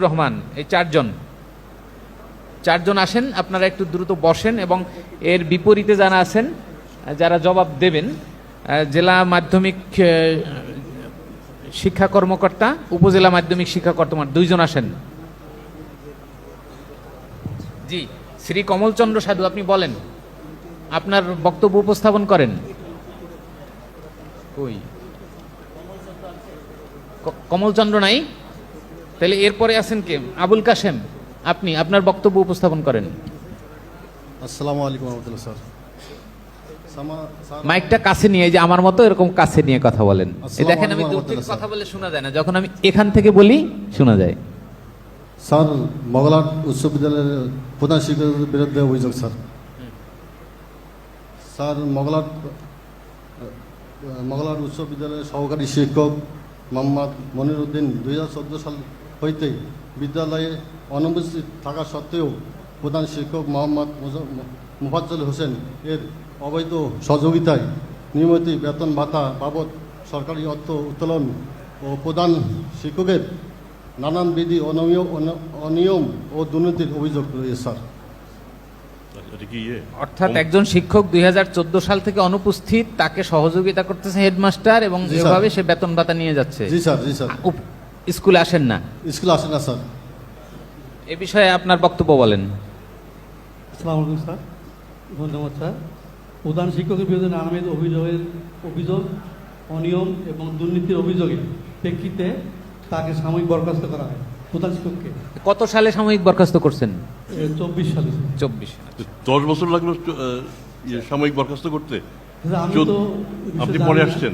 রহমান, এই চারজন আসেন। আপনারা একটু দ্রুত বসেন এবং এর বিপরীতে যারা আছেন, যারা জবাব দেবেন, জেলা মাধ্যমিক শিক্ষা কর্মকর্তা, উপজেলা মাধ্যমিক শিক্ষা কর্মকর্তা, দুইজন আসেন। জি, শ্রী কমলচন্দ্র সাধু, আপনি বলেন, আপনার বক্তব্য উপস্থাপন করেন। কই কমলচন্দ্র নাই? তাহলে এরপরে আছেন কে? আবুল কাশেম, আপনি আপনার বক্তব্য উপস্থাপন করেন। আসসালামু আলাইকুম রহমতুল্লাহ স্যার। মাইকটা কাছে নিয়ে, যে আমার মতো এরকম কাছে নিয়ে কথা বলেন। এই দেখেন, আমি দূর থেকে কথা বলে শোনা যায় না, যখন আমি এখান থেকে বলি শোনা যায়। স্যার, মগলাট উচ্চ বিদ্যালয়ের প্রধান শিক্ষকের বিরুদ্ধে অভিযোগ স্যার। স্যার, মগলাট উচ্চ বিদ্যালয়ের সহকারী শিক্ষক মোহাম্মদ মনির উদ্দিন 2014 সাল হইতে বিদ্যালয়ে অনুপস্থিত থাকা সত্ত্বেও প্রধান শিক্ষক মোহাম্মদ মুফাজ্জল হোসেন এর অবৈধ সহযোগিতায় নিয়মিত বেতন ভাতা বাবদ সরকারি অর্থ উত্তোলন ও প্রধান শিক্ষকের নানান বিধি অনিয়ম ও দুর্নীতির অভিযোগ রয়েছে স্যার। অর্থাৎ একজন শিক্ষক 2014 সাল থেকে অনুপস্থিত, তাকে সহযোগিতা করতেছে হেডমাস্টার এবং এভাবে সে বেতন ভাতা নিয়ে যাচ্ছে। জি স্যার, জি স্যার। স্কুলে আসেন না? স্কুলে আসেন না স্যার। এ বিষয়ে আপনার বক্তব্য বলেন। আসসালামু আলাইকুম স্যার, ধন্যবাদ স্যার। প্রধান শিক্ষকের বিরুদ্ধে নানাবিধ অভিযোগ অনিয়ম এবং দুর্নীতির অভিযোগে প্রেক্ষিতে তাকে সাময়িক বরখাস্ত করা হয়। প্রধান শিক্ষককে কত সালে সাময়িক বরখাস্ত করছেন? 24 সালে। 24। 10 বছর লাগলো সাময়িক বরখাস্ত করতে। আমি তো আপনি পরে আসছেন,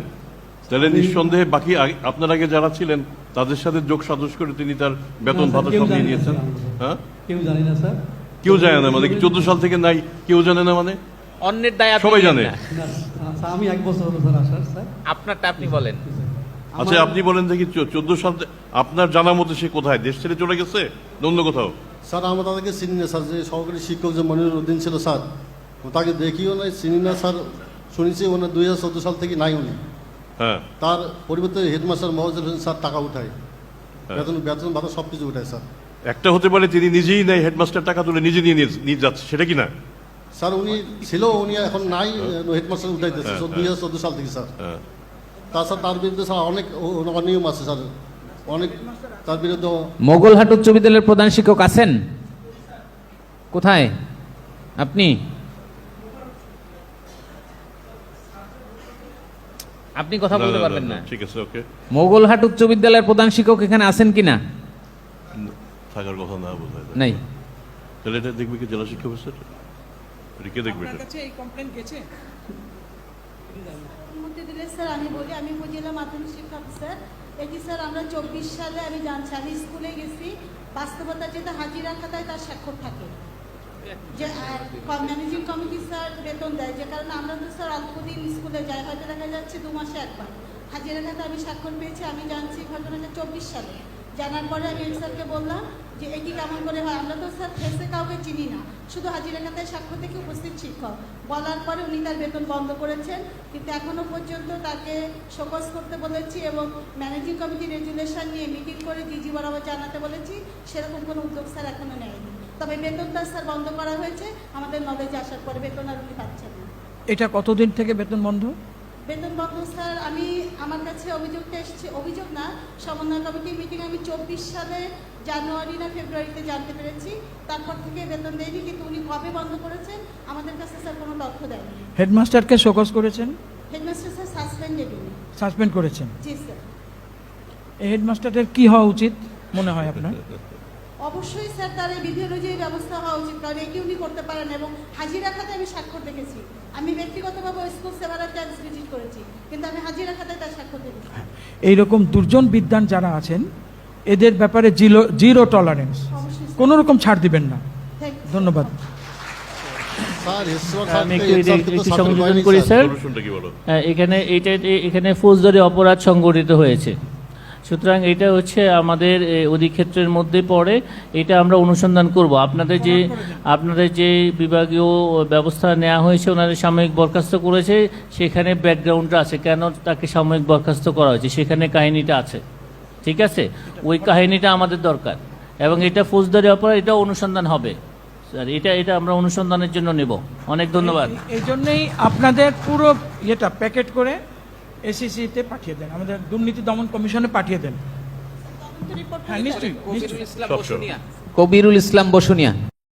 তাহলে নিঃসন্দেহে বাকি আপনার আগে যারা ছিলেন তাদের সাথে যোগ সাজস করে তিনি তার বেতন ভাতা সব নিয়ে নিয়েছেন। হ্যাঁ, কেউ জানি না স্যার। কেউ জানে না মানে 14 সাল থেকে নাই, কেউ জানে না মানে অন্যের দায় সবাই জানে। আমি 1 বছর হলো স্যার আসার স্যার। আপনারটা আপনি বলেন। আচ্ছা, আপনি বলেন দেখি 14 সাল আপনার জানা মতো সে কোথায়, দেশ ছেড়ে চলে গেছে অন্য কোথাও? স্যার, আমরা তাদেরকে চিনি না স্যার। যে সহকারী শিক্ষক যে মনির উদ্দিন ছিল স্যার, তাকে দেখিও নাই, চিনি না স্যার। শুনেছি ওনার 2014 সাল থেকে নাই উনি। হ্যাঁ, তার পরিবর্তে হেডমাস্টার মহজুল হোসেন স্যার টাকা উঠায়, বেতন ভাতা সব কিছু উঠায় স্যার। একটা হতে পারে তিনি নিজেই নেই, হেডমাস্টার টাকা তুলে নিজে নিয়ে যাচ্ছে, সেটা কি না? স্যার, উনি ছিল, উনি এখন নাই, হেডমাস্টার উঠাইতেছে 2014 সাল থেকে স্যার। তাছাড়া তার বিরুদ্ধে স্যার অনেক অনিয়ম আছে স্যার, অনেক তার বিরুদ্ধে। মোগলহাট উচ্চ বিদ্যালয়ের প্রধান শিক্ষক আছেন কোথায়? আপনি কথা বলতে পারবেন না? ঠিক আছে, ওকে। মোগলহাট উচ্চ বিদ্যালয়ের প্রধান শিক্ষক এখানে আছেন কিনা? থাকার কথা না বোধহয় নাই। তাহলে এটা দেখবে কি জেলা শিক্ষা অফিসার? কে দেখবে এটা? এই কমপ্লেইন গেছে স্যার। আমি বলি, আমি উপজেলা মাধ্যমিক শিক্ষা অফিসার। এটি স্যার আমরা 24 সালে আমি জানছি, আমি স্কুলে গেছি, বাস্তবতা যেটা হাজিরা খাতায় তার স্বাক্ষর থাকে যে ম্যানেজিং কমিটি স্যার বেতন দেয়, যে কারণে আমরা তো স্যার অল্পদিন স্কুলে যাই, হয়তো দেখা যাচ্ছে 2 মাসে একবার। হাজিরা খাতা আমি স্বাক্ষর পেয়েছি, আমি জানছি ঘটনাটা 24 সালে। জানার পরে আমি স্যারকে বললাম যে এটি কেমন করে হয়, আমরা তো স্যার ফেসে কাউকে চিনি না, শুধু হাজিরা খাতায় স্বাক্ষর থেকে উপস্থিত শিক্ষক। বলার পরে উনি তার বেতন বন্ধ করেছেন, কিন্তু এখনো পর্যন্ত তাকে শোকজ করতে বলেছি এবং ম্যানেজিং কমিটি রেজুলেশন নিয়ে মিটিং করে ডিজি বরাবর জানাতে বলেছি। সেরকম কোনো উদ্যোগ স্যার এখনো নেয়নি, তবে বেতনটা স্যার বন্ধ করা হয়েছে আমাদের নলেজে আসার পরে। বেতন আর উনি পাচ্ছেন না। এটা কতদিন থেকে বেতন বন্ধ? বেতন বন্ধ স্যার, আমার কাছে অভিযোগটা এসেছে, অভিযোগ না, সমন্বয় কমিটির মিটিং আমি 24 সালে জানুয়ারি না ফেব্রুয়ারিতে জানতে পেরেছি। তারপর থেকে বেতন দেয়নি, কিন্তু উনি কবে বন্ধ করেছেন আমাদের কাছে স্যার কোনো তথ্য দেয়নি। হেডমাস্টারকে শোকজ করেছেন? হেডমাস্টার স্যার সাসপেন্ডেড, উনি সাসপেন্ড করেছেন? জি স্যার। এই হেডমাস্টারের কি হওয়া উচিত মনে হয় আপনার? অবশ্যই স্যার তার এই বিধি অনুযায়ী ব্যবস্থা হওয়া উচিত, কারণ এটি উনি করতে পারেন এবং হাজিরা খাতায় আমি স্বাক্ষর দেখেছি। আমি ব্যক্তিগতভাবে স্কুল সেভারাল টাইমস ভিজিট করেছি, কিন্তু আমি হাজিরা খাতায় তার স্বাক্ষর দেখেছি। এইরকম দুর্জন বিদ্বান যারা আছেন এদের ব্যাপারে জিরো টলারেন্স, কোনো রকম ছাড় দিবেন না। ধন্যবাদ। আমি একটু সংযোজন করি স্যার। এখানে ফৌজদারি অপরাধ সংগঠিত হয়েছে, সুতরাং এটা হচ্ছে আমাদের অধিক্ষেত্রের মধ্যে পড়ে। এটা আমরা অনুসন্ধান করব। আপনাদের যে বিভাগীয় ব্যবস্থা নেওয়া হয়েছে, ওনাদের সাময়িক বরখাস্ত করেছে, সেখানে ব্যাকগ্রাউন্ডটা আছে, কেন তাকে সাময়িক বরখাস্ত করা হয়েছে, সেখানে কাহিনীটা আছে। ঠিক আছে, ওই কাহিনীটা আমাদের দরকার। এবং এটা ফৌজদারি অপরাধ, এটা অনুসন্ধান হবে স্যার। এটা আমরা অনুসন্ধানের জন্য নেব। অনেক ধন্যবাদ। এই জন্যই আপনাদের পুরো ইয়েটা প্যাকেট করে এসিসিতে পাঠিয়ে দেন, আমাদের দুর্নীতি দমন কমিশনে পাঠিয়ে দেন। রিপোর্ট হ্যাঁ নিশ্চয়ই নিশ্চয়ই। কবিরুল ইসলাম সব, সব। বসুনিয়া। কবিরুল ইসলাম বসুনিয়া।